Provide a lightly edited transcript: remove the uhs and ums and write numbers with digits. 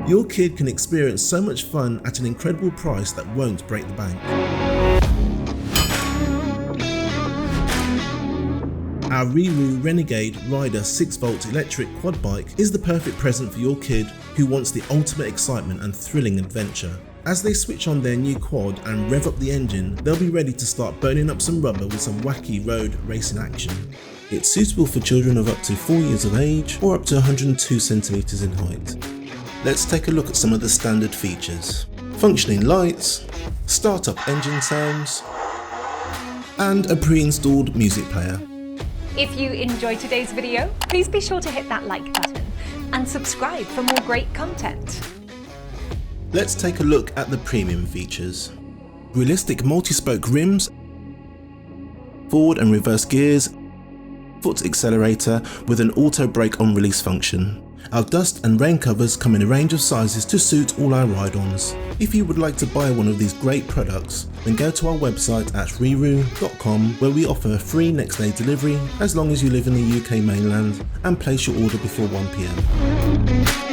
Your kid can experience so much fun at an incredible price that won't break the bank. Our RiiRoo Renegade Rider 6V electric quad bike is the perfect present for your kid who wants the ultimate excitement and thrilling adventure. As they switch on their new quad and rev up the engine, they'll be ready to start burning up some rubber with some wacky road racing action. It's suitable for children of up to 4 years of age or up to 102 centimeters in height. Let's take a look at some of the standard features. Functioning lights, start-up engine sounds, and a pre-installed music player. If you enjoyed today's video, please be sure to hit that like button and subscribe for more great content. Let's take a look at the premium features. Realistic multi-spoke rims, forward and reverse gears, foot accelerator with an auto brake on release function. Our dust and rain covers come in a range of sizes to suit all our ride-ons. If you would like to buy one of these great products, then go to our website at RiiRoo.com, where we offer free next day delivery as long as you live in the UK mainland and place your order before 1 PM.